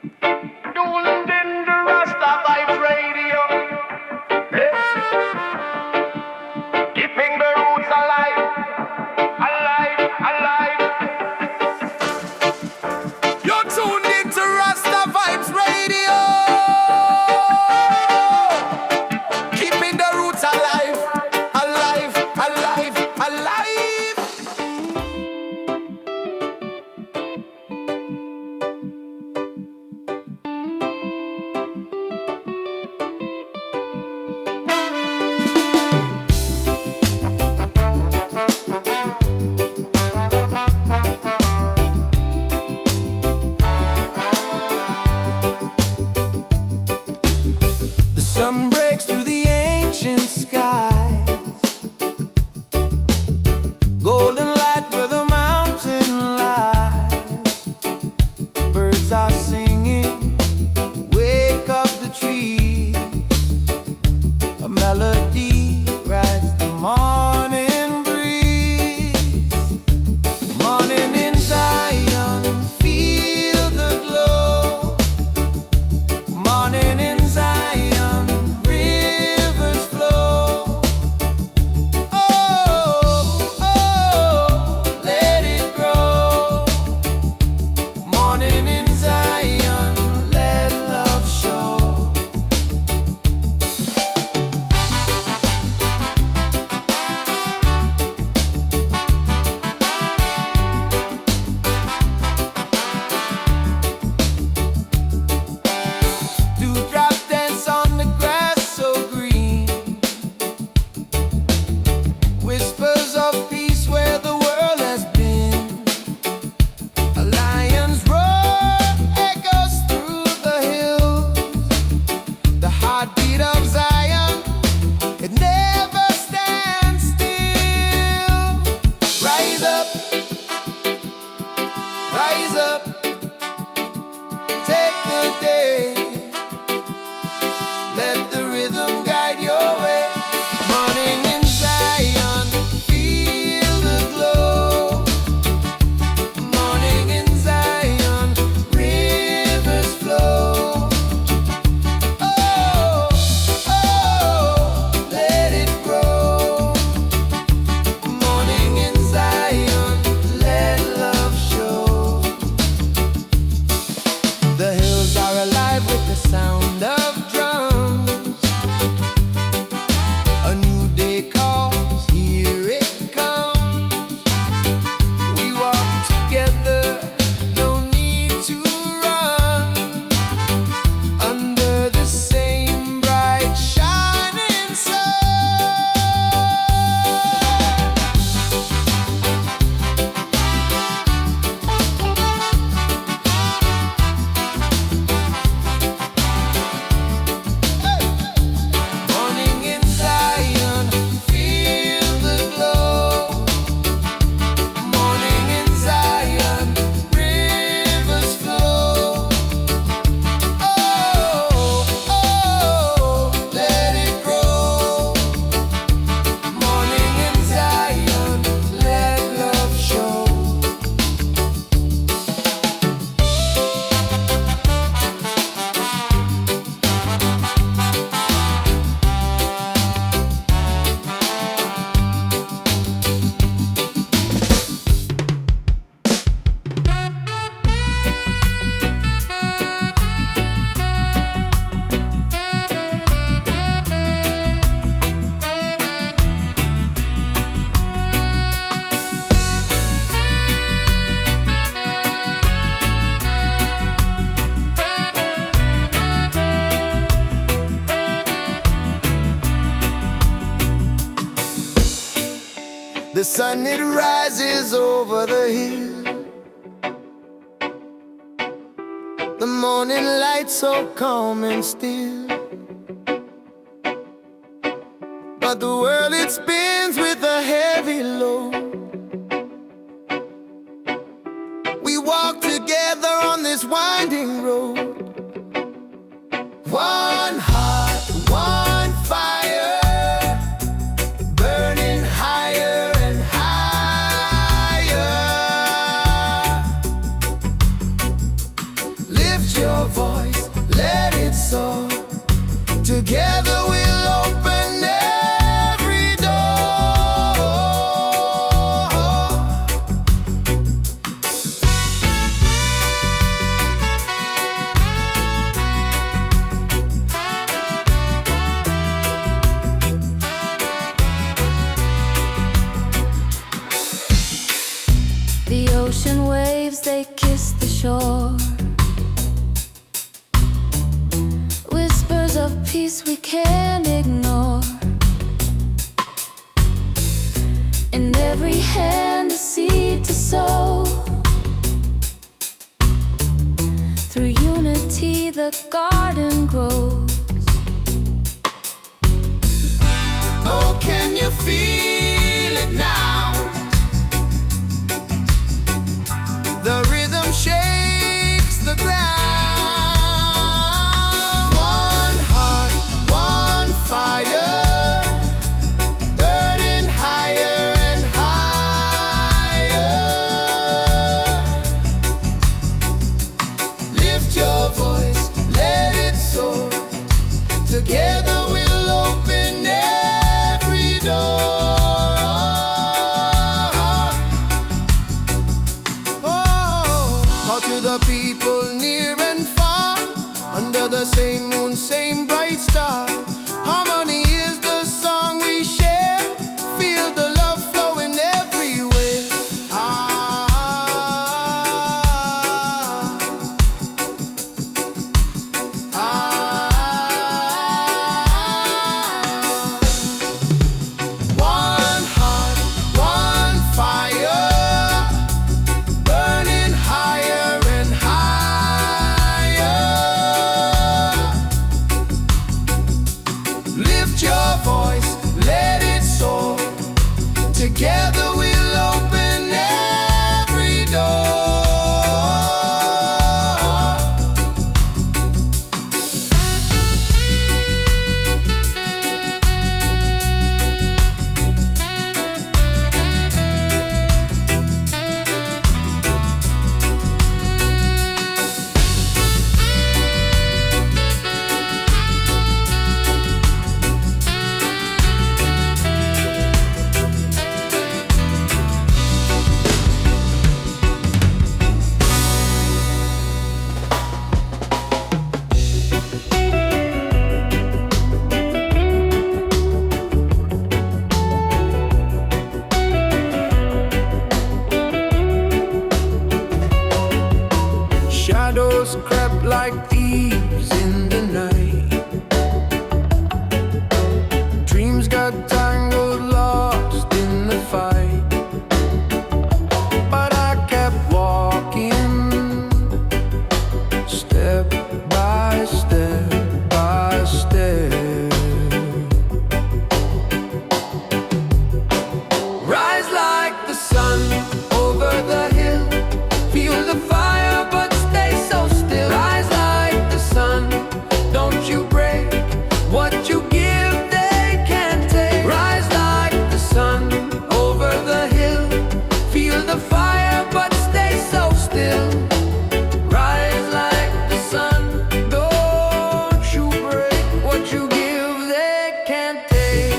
Tuned in the Rasta Vibes Radio. Keeping the roots alive, alive, alive. You're tuned in to Rasta Vibes Radio. Keeping the roots alive, alive, alive, alive. The sun breaks through the ancient skies, golden light where the mountain lies. Birds are singing, wake up the trees. A melody rides the morning breeze. Morning in Zion, feel the glow. Morning in Zion, rivers flow. Oh, oh, let it grow. Morning in Zion, let love show. Dewdrops dance on the grass so green. Whispers of peace where the world has been. A lion's roar echoes through the hills. The heartbeat of Zion, it never stands still. Rise up, rise up, take the day. Let the rhythm guide your way. Morning in Zion, feel the glow. Morning in Zion, rivers flow. Oh, oh, let it grow. Morning in Zion, let love show. The hills are alive with the sound of drums. A new day calls, here it comes. We walk together, no need to run. Under the same bright shining sun. Morning in Zion, feel the glow. Morning in Zion, rivers flow. Oh, oh, let it grow. Morning in Zion, let love show. The sun, it rises over the hill. The morning light so calm and still. But the world, it spins with a heavy load. We walk together on this winding road. One heart, one fire, burning higher and higher. Lift your voice. waves, they kiss the shore. Whispers of peace we can't ignore. In every hand a seed to sow. Through unity the garden grows. Oh, can you feel it now? The rhythm shakes the ground. One heart, one fire, burning higher and higher. Lift your voice, let it soar. Together we'll open every door. Out to the people near and far, under the same moon, same bright star. Harmony is the song we share. Feel the love flowing everywhere. One heart, one fire, burning higher and higher. Lift your voice, let it soar. Together we'll open every door. Shadows crept like thieves in the night. Dreams got tangled, lost in the fight. But I kept walking, step by step by step. Rise like the sun over the hill. Feel the fire, but stay so still. Rise like the sun, don't you break. What you give, they can't take. Rise like the sun over the hill. Feel the fire, but stay so still. Rise like the sun, don't you break. What you give, they can't take.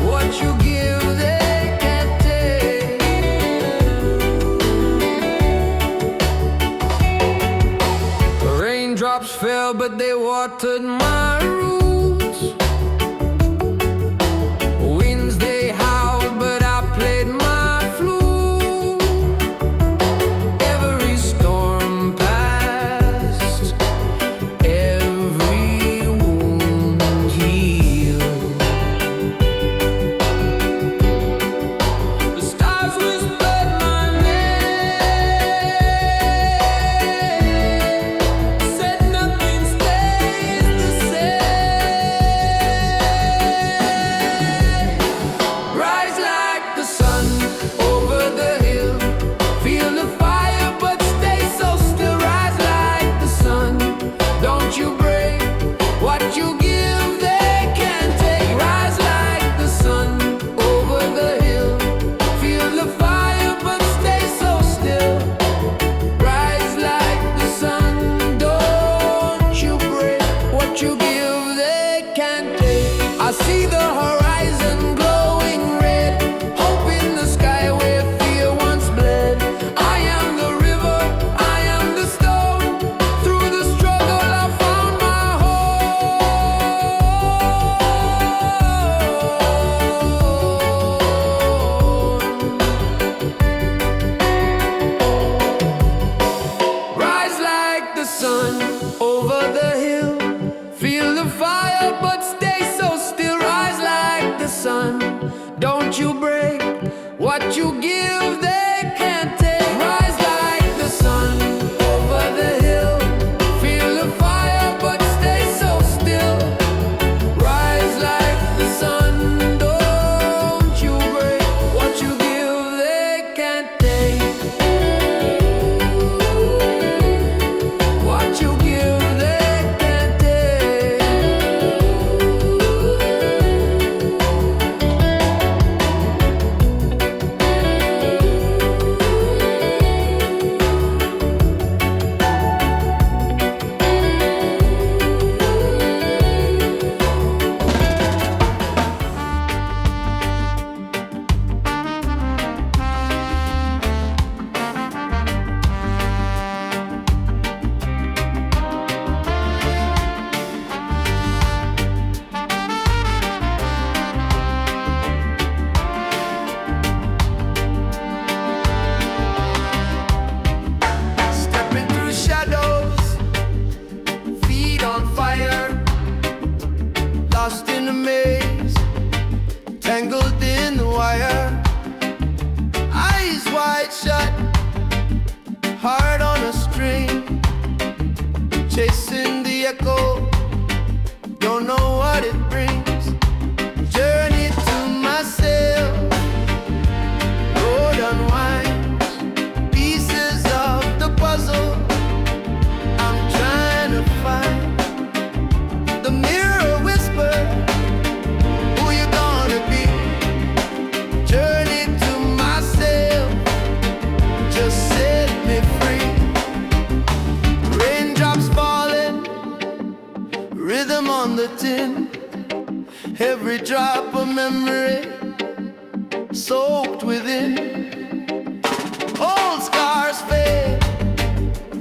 What you give, they can't take. The raindrops fell, but they watered my roots. Winds they howled, but I played my flute. Every storm passed, every wound healed. The stars whispered my name, said nothing stays the same. drop of memory soaked within. Old scars fade,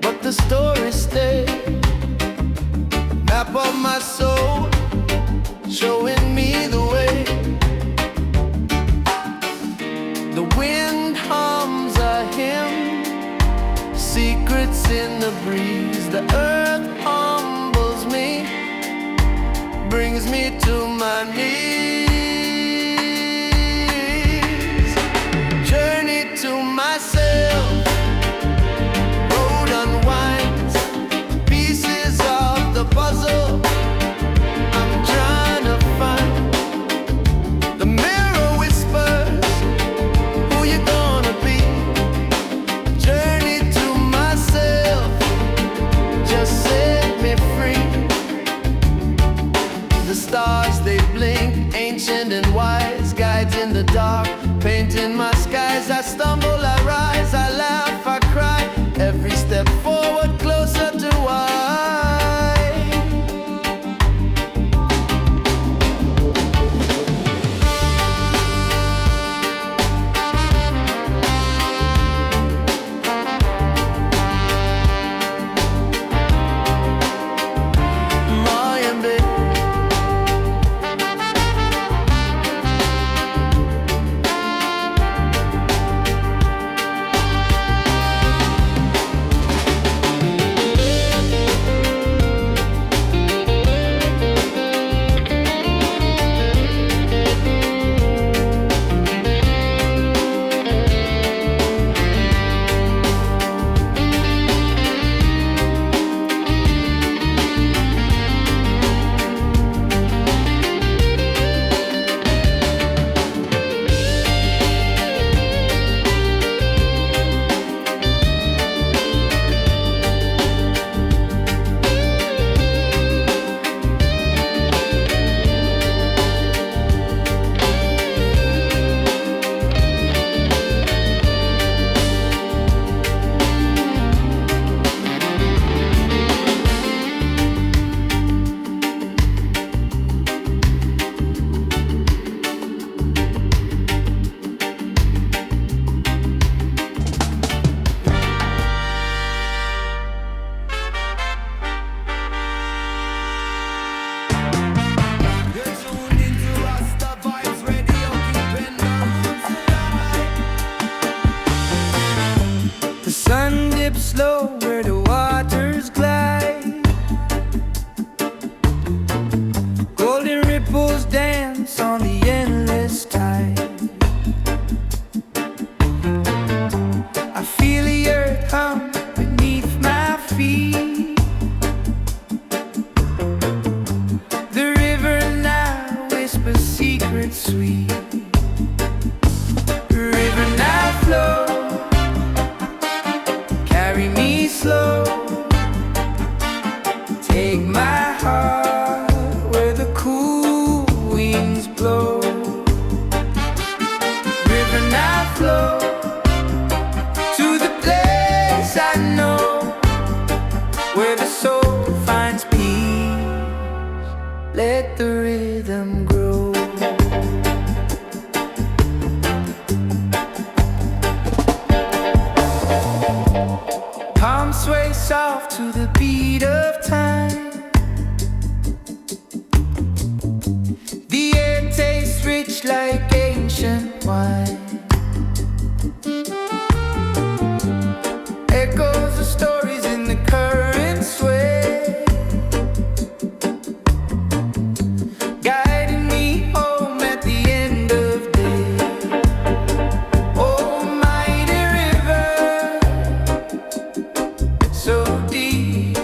but the stories stay. Map of my soul, showing me the way. The wind hums a hymn, secrets in the breeze. The earth humbles me, brings me to my knees. Journey to myself, road unwinds, pieces of the puzzle I'm trying to find. The mirror whispers, who you gonna be? Journey to myself, just set me free. The stars they blink, ancient and wise, guides in the dark, painting my skies. I stumble, I rise, I laugh, I cry, every step forward closer to I. Mayembe. You're tuned into Rasta Vibes Radio, keeping the roots alive. The sun dips low where the waters glide. Golden ripples dance on the endless tide. I feel the earth hum beneath my feet. The river now whispers secrets sweet. The river now flows, carry me slow. Take my heart where the cool winds blow. River now flow to the place I know, where the soul finds peace. Let the rhythm grow. Palms sway soft to the beat of time. The air tastes rich like ancient wine. Echoes of stories in the current sway, guiding me home at the end of day. Oh, mighty river, so deep,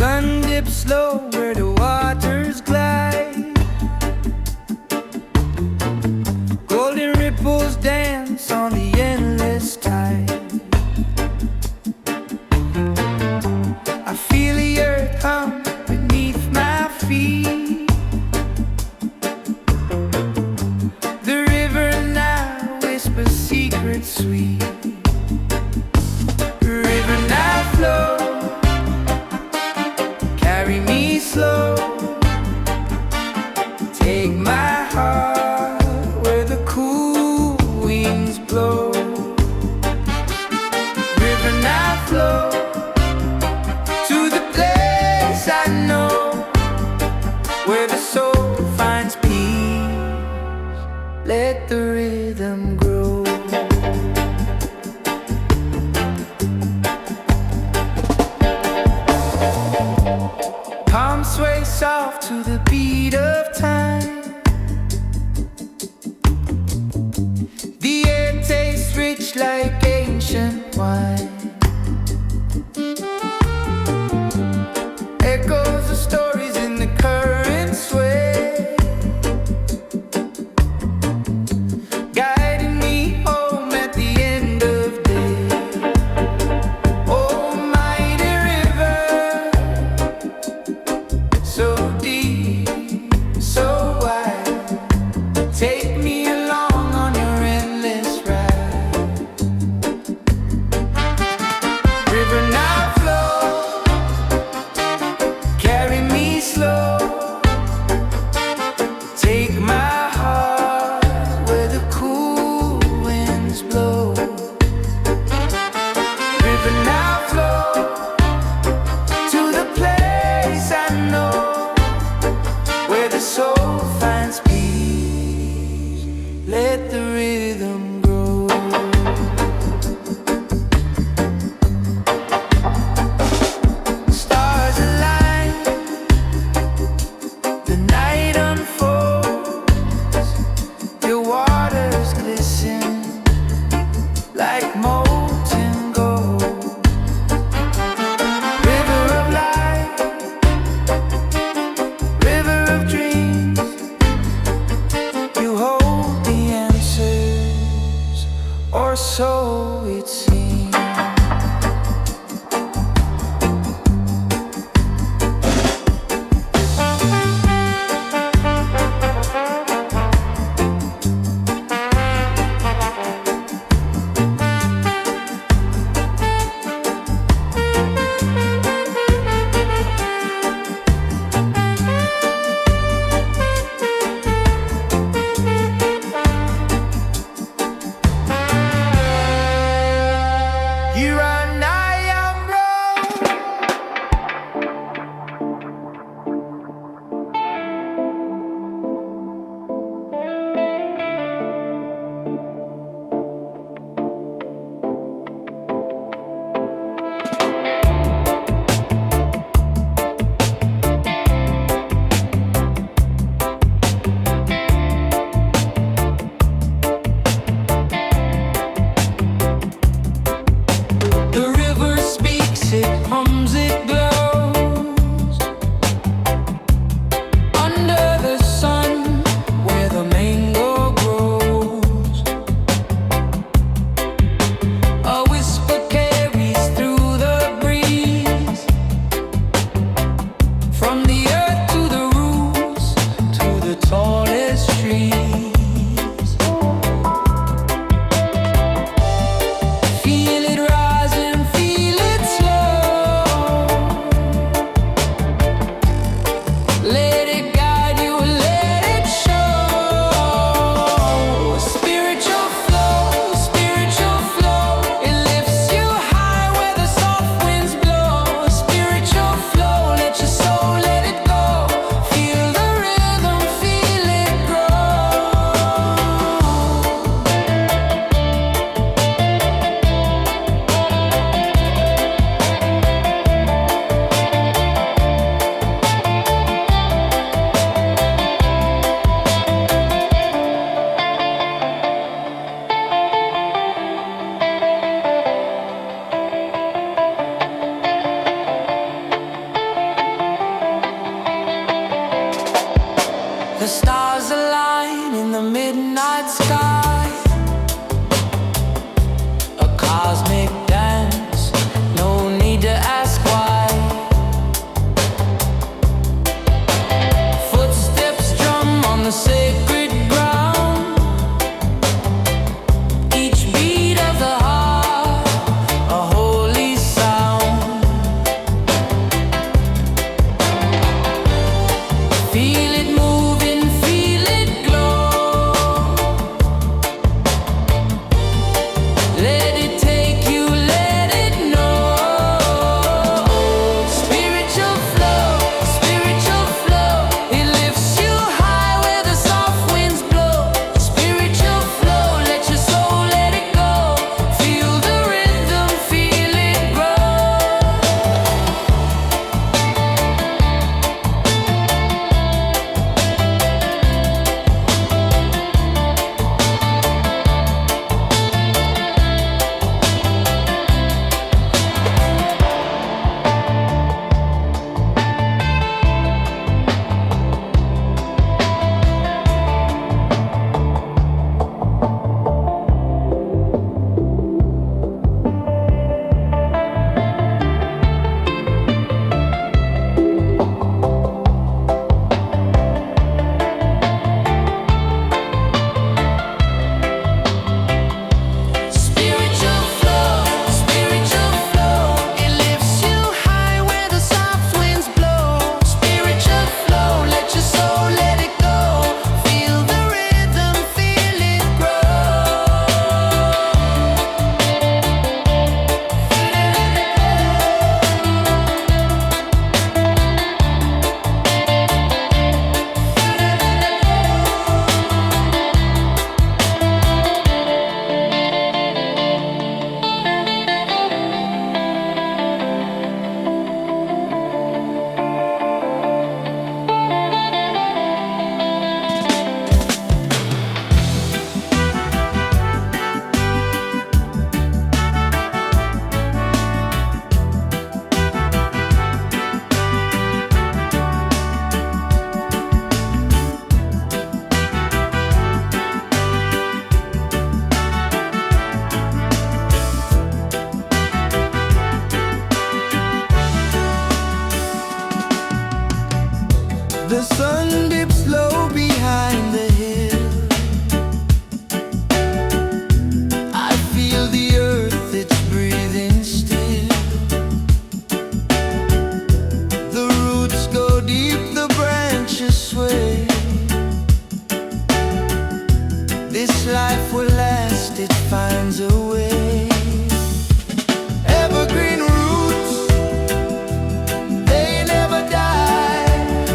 sun dips slow where the waters glide. Golden ripples dance on the endless tide. I feel the earth hum beneath my feet. The river now whispers secrets sweet. River now flow, carry me slow. Take my heart where the cool winds blow. River now flow to the place I know, where the soul finds peace. Let the rhythm grow. Palms sway soft to the beat of time. The air tastes rich like ancient wine. Echoes of stories in the current sway, guiding me home at the end of day. Oh, mighty river, so deep, so stars align in the midnight sky. A cosmic dance, no need to ask why. Footsteps drum on the sacred ground. Each beat of the heart, a holy sound. Feel it moving, feel it glow. Let it take you, let it know. Spiritual flow, it lifts you high where the soft winds blow. Spiritual flow, let your soul let it go. Feel the rhythm, feel it grow. Spiritual flow, it lifts you high where the soft winds blow. Spiritual flow, let your soul let it go. Feel the rhythm, feel it The sun dips low behind the hill. I feel the earth, it's breathing still. The roots go deep, the branches sway. This life will last, it finds a way. Evergreen roots, they never die.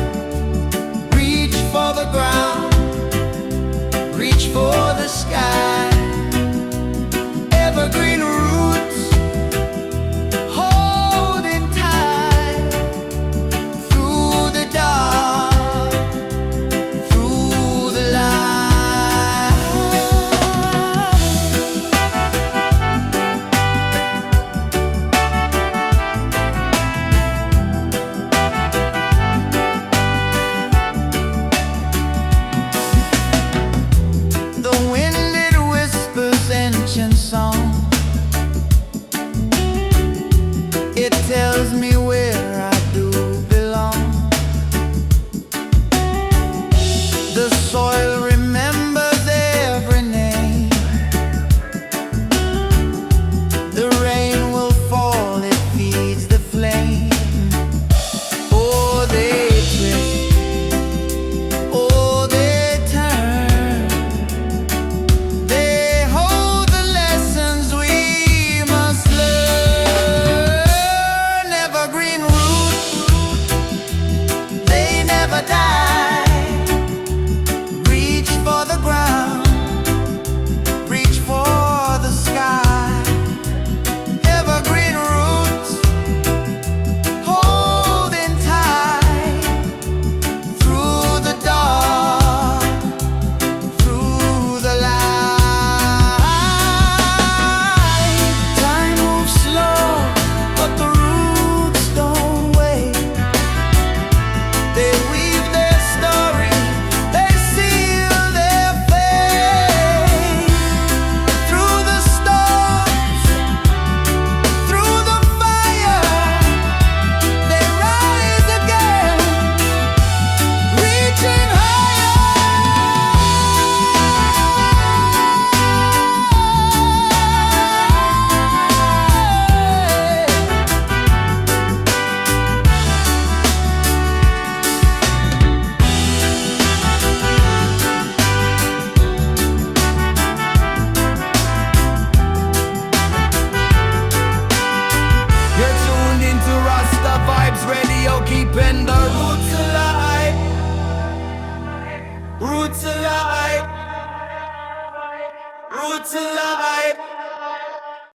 Roots alive.